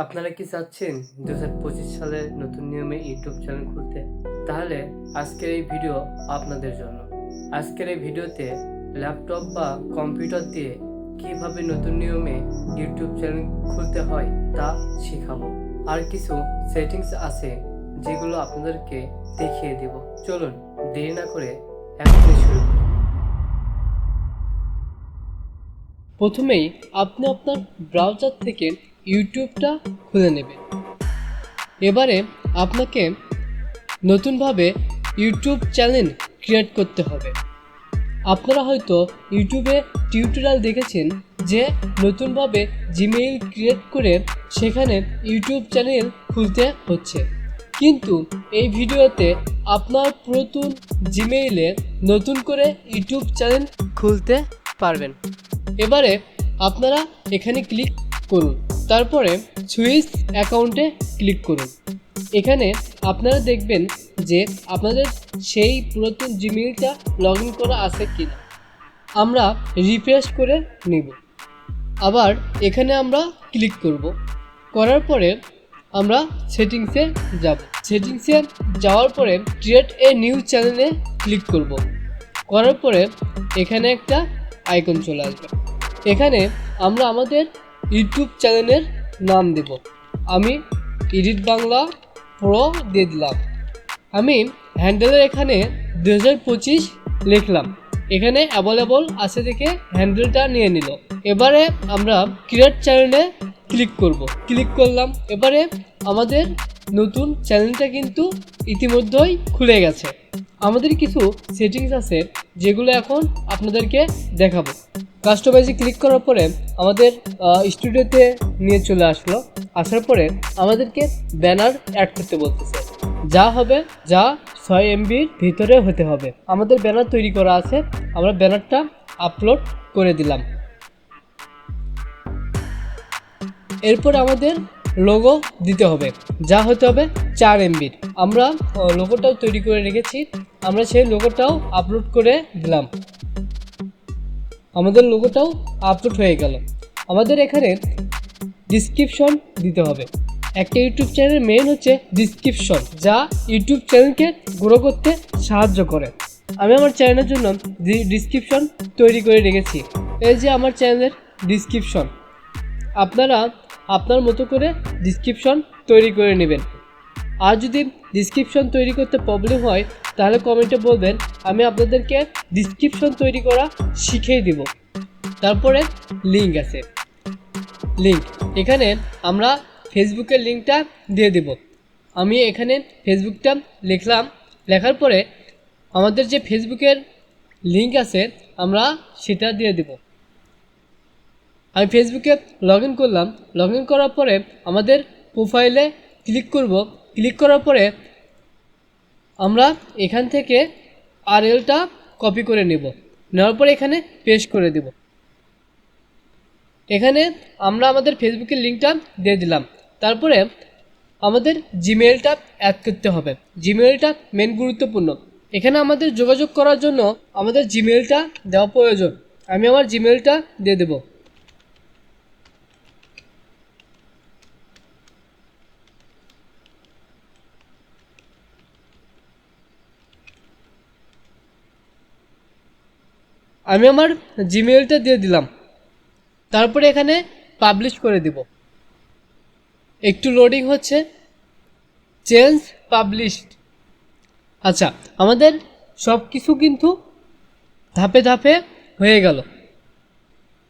আপনারা কি চাচ্ছেন 2025 সালে নতুন নিয়মে ইউটিউব চ্যানেল খুলতে? তাহলে আজকের এই ভিডিও আপনাদের জন্য। আজকের এই ভিডিওতে ল্যাপটপ বা কম্পিউটার দিয়ে কিভাবে নতুন নিয়মে ইউটিউব চ্যানেল খুলতে হয় তা শেখাবো। আর কিছু সেটিংস আছে যেগুলো আপনাদেরকে দেখিয়ে দেব। চলুন দেরি না করে এখনই শুরু করি। প্রথমেই আপনি আপনার ব্রাউজার থেকে ইউটিউবটা খুলে নেবেন। এবারে আপনাকে নতুনভাবে ইউটিউব চ্যানেল ক্রিয়েট করতে হবে। আপনারা হয়তো ইউটিউবে টিউটোরিয়াল দেখেছেন যে নতুনভাবে জিমেইল ক্রিয়েট করে সেখানে ইউটিউব চ্যানেল খুলতে হচ্ছে, কিন্তু এই ভিডিওতে আপনার পুরাতন জিমেইলে নতুন করে ইউটিউব চ্যানেল খুলতে পারবেন। এবারে আপনারা এখানে ক্লিক করুন, তারপরে সুইচ অ্যাকাউন্টে ক্লিক করুন। এখানে আপনারা দেখবেন যে আপনাদের সেই পুরাতন জিমেইলটা লগ ইন করা আছে কিনা। আমরা রিফ্রেশ করে নেব। আবার এখানে আমরা ক্লিক করব। করার পরে আমরা সেটিংসে যাব। সেটিংসে যাওয়ার পরে ক্রিয়েট এ নিউ চ্যানেলে ক্লিক করব। করার পরে এখানে একটা আইকন চলে আসবে। এখানে আমরা আমাদের ইউটিউব চ্যানেলের নাম দেব। আমি এডিট বাংলা প্রো দিয়ে দিলাম। আমি হ্যান্ডেলের এখানে 2025 লিখলাম। এখানে অ্যাভেলেবল আছে দেখে হ্যান্ডেলটা নিয়ে নিল। এবারে আমরা ক্রিয়েট চ্যানেলে ক্লিক করব। ক্লিক করলাম। এবারে আমাদের নতুন চ্যানেলটা কিন্তু ইতিমধ্যেই খুলে গেছে। আমাদের কিছু সেটিংস আছে যেগুলো এখন আপনাদেরকে দেখাবো। কাস্টমাইজে ক্লিক করার পরে আমাদের স্টুডিওতে নিয়ে চলে আসলো। আসার পরে আমাদেরকে ব্যানার অ্যাড করতে বলতেছে। যা হবে 6 MBর ভিতরে হতে হবে। আমাদের ব্যানার তৈরি করা আছে, আমরা ব্যানারটা আপলোড করে দিলাম। এরপর আমাদের লোগো দিতে হবে, যা হতে হবে 4 MBর। আমরা লোগোটাও তৈরি করে রেখেছি, আমরা সেই লোগোটাও আপলোড করে দিলাম। আমাদের লোগোটাও আপলোড হয়ে গেল। আমাদের এখানে ডিসক্রিপশন দিতে হবে। একটা ইউটিউব চ্যানেলের মেইন হচ্ছে ডিসক্রিপশন, যা ইউটিউব চ্যানেলকে গ্রো করতে সাহায্য করে। আমি আমার চ্যানেলের জন্য ডিসক্রিপশন তৈরি করে রেখেছি। এই যে আমার চ্যানেলের ডিসক্রিপশন। আপনারা আপনার মতো করে ডিসক্রিপশন তৈরি করে নেবেন। আর যদি ডিসক্রিপশন তৈরি করতে প্রবলেম হয় তাহলে কমেন্টে বলবেন, আমি আপনাদেরকে ডিসক্রিপশন তৈরি করা শিখিয়ে দিব। তারপরে লিঙ্ক আছে, লিঙ্ক এখানে আমরা ফেসবুকের লিঙ্কটা দিয়ে দেব। আমি এখানে ফেসবুকটা লিখলাম। লেখার পরে আমাদের যে ফেসবুকের লিঙ্ক আছে আমরা সেটা দিয়ে দেব। আমি ফেসবুকে লগ ইন করলাম। লগ ইন করার পরে আমাদের প্রোফাইলে ক্লিক করব। ক্লিক করার পরে আমরা এখান থেকে আরএলটা কপি করে নেব। নেওয়ার পরে এখানে পেস্ট করে দেব। এখানে আমরা আমাদের ফেসবুকের লিঙ্কটা দিয়ে দিলাম। তারপরে আমাদের জিমেইলটা অ্যাড করতে হবে। জিমেইলটা মেন গুরুত্বপূর্ণ। এখানে আমাদের যোগাযোগ করার জন্য আমাদের জিমেইলটা দেওয়া প্রয়োজন। আমি আমার জিমেইলটা দিয়ে দেব। আমি আমার জিমেইলটা দিয়ে দিলাম। তারপরে এখানে পাবলিশ করে দেব। একটু লোডিং হচ্ছে। Change published. আচ্ছা, আমাদের সব কিছু কিন্তু ধাপে ধাপে হয়ে গেল।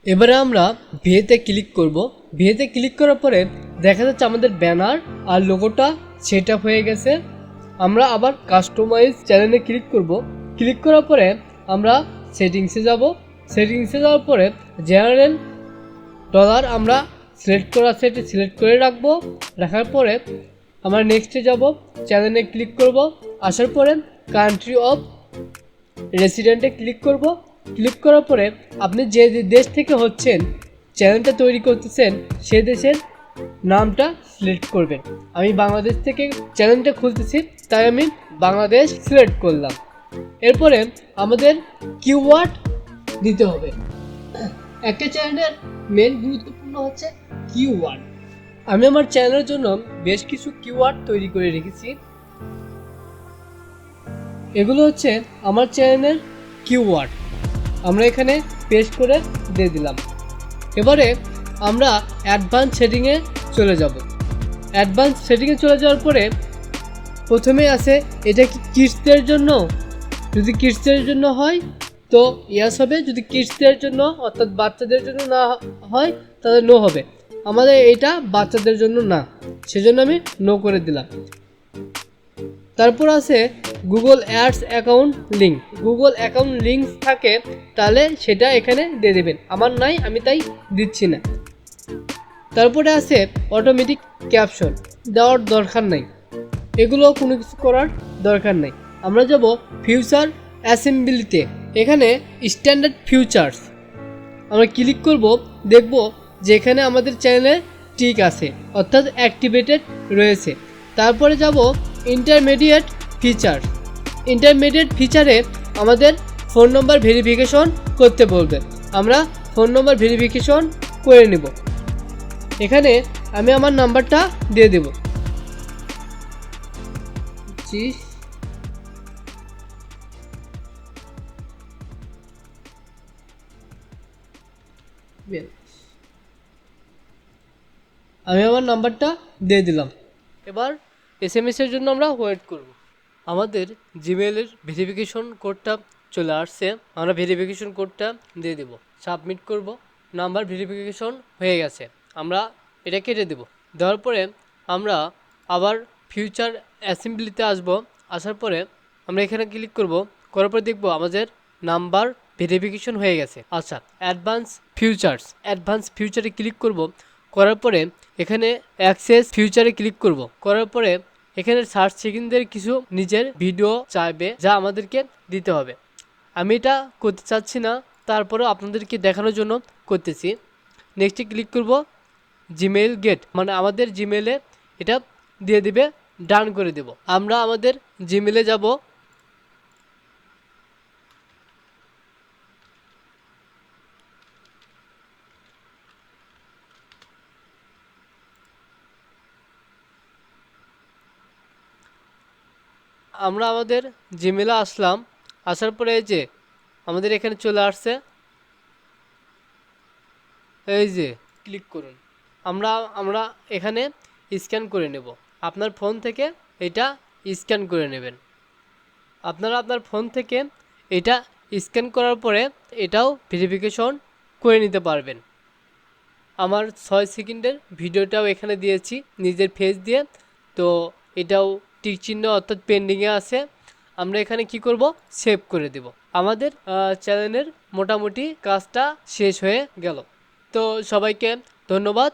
এবারে আমরা ভিএতে ক্লিক করব। ভিএতে ক্লিক করার পরে দেখা যাচ্ছে আমাদের ব্যানার আর লোগোটা সেট আপ হয়ে গেছে। আমরা আবার কাস্টমাইজ চ্যানেলে ক্লিক করব। ক্লিক করার পরে আমরা সেটিংসে যাব। সেটিংসে যাওয়ার পরে জেনারেল ডলার আমরা সিলেক্ট করে রাখবো। রাখার পরে আমরা নেক্সটে যাব। চ্যানেলে ক্লিক করব। আসার পরে কান্ট্রি অফ রেসিডেন্টে ক্লিক করব। ক্লিক করার পরে আপনি যে দেশ থেকে হচ্ছেন চ্যানেলটা তৈরি করতেছেন সেই দেশের নামটা সিলেক্ট করবেন। আমি বাংলাদেশ থেকে চ্যানেলটা খুলতেছি, তাই আমি বাংলাদেশ সিলেক্ট করলাম। এরপরে আমাদের কিওয়ার্ড দিতে হবে। একটা চ্যানেলের মেন গুরুত্বপূর্ণ হচ্ছে কিওয়ার্ড। আমি আমার চ্যানেলের জন্য বেশ কিছু কিওয়ার্ড তৈরি করে রেখেছি। এগুলো হচ্ছে আমার চ্যানেলের কিওয়ার্ড। আমরা এখানে পেস্ট করে দিয়ে দিলাম। এবারে আমরা অ্যাডভান্স সেটিংয়ে চলে যাব। অ্যাডভান্স সেটিংয়ে চলে যাওয়ার পরে প্রথমে আছে এটা কি কিডসদের জন্য, যদি কিডসদের জন্য হয় তো ইয়াস হবে, যদি কিডসদের জন্য অর্থাৎ বাচ্চাদের জন্য না হয় তাহলে নো হবে। আমাদের এটা বাচ্চাদের জন্য না, সেজন্য আমি নো করে দিলাম। তারপর আছে Google ads account link. Google account link থাকে তাহলে সেটা এখানে দিয়ে দেবেন, আমার নাই আমি তাই দিচ্ছি না। তারপরে আছে অটোমেটিক ক্যাপশন, দেওয়ার দরকার নাই, এগুলো কোনো কিছু করার দরকার নেই। আমরা যাব ফিউচার অ্যাসেম্বলিতে, এখানে স্ট্যান্ডার্ড ফিউচার্স আমরা ক্লিক করব, দেখব যে এখানে আমাদের চ্যানেলে টিক আছে অর্থাৎ অ্যাক্টিভেটেড রয়েছে। তারপরে যাব ইন্টারমিডিয়েট ফিচার্স। ইন্টারমিডিয়েট ফিচারে আমাদের ফোন নম্বর ভেরিফিকেশন করতে বলবে, আমরা ফোন নম্বর ভেরিফিকেশন করে নেব। এখানে আমি আমার নাম্বারটা দিয়ে দেব। আমি আমার নাম্বারটা দিয়ে দিলাম। এবার এসএমএসের জন্য আমরা ওয়েট করব। আমাদের জিমেইলের ভেরিফিকেশন কোডটা চলে আসছে, আমরা ভেরিফিকেশন কোডটা দিয়ে দেব, সাবমিট করব। নাম্বার ভেরিফিকেশন হয়ে গেছে, আমরা এটা কেটে দেব। দেওয়ার পরে আমরা আবার ফিউচার অ্যাসেম্বলিতে আসব। আসার পরে আমরা এখানে ক্লিক করব, করার পরে দেখব আমাদের নাম্বার ভেরিফিকেশন হয়ে গেছে। আচ্ছা, অ্যাডভান্স ফিউচারে ক্লিক করব, করার পরে এখানে অ্যাক্সেস ফিউচারে ক্লিক করব, করার পরে এখানে সার্চ সেকেন্ডের কিছু নিজের ভিডিও চাইবে যা আমাদেরকে দিতে হবে। আমি এটা করতে চাচ্ছি না, তারপরেও আপনাদেরকে দেখানোর জন্য করতেছি। নেক্সটে ক্লিক করব, জিমেইল গেট মানে আমাদের জিমেইলে এটা দিয়ে দিবে, ডান করে দেব। আমরা আমাদের জিমেইলে যাব। আমরা আমাদের জিমেইলে আসলাম, আসার পরে এই যে আমাদের এখানে চলে আসছে, এই যে ক্লিক করুন। আমরা এখানে স্ক্যান করে নেব। আপনার ফোন থেকে এটা স্ক্যান করে নেবেন। আপনারা আপনার ফোন থেকে এটা স্ক্যান করার পরে এটাও ভেরিফিকেশন করে নিতে পারবেন। আমার 6 সেকেন্ডের ভিডিওটাও এখানে দিয়েছি নিজের ফেস দিয়ে, তো এটাও টিক চিহ্ন অর্থাৎ পেন্ডিংয়ে আছে। আমরা এখানে কি করব, সেভ করে দেব। আমাদের চ্যানেলের মোটামুটি কাজটা শেষ হয়ে গেল। তো সবাইকে ধন্যবাদ।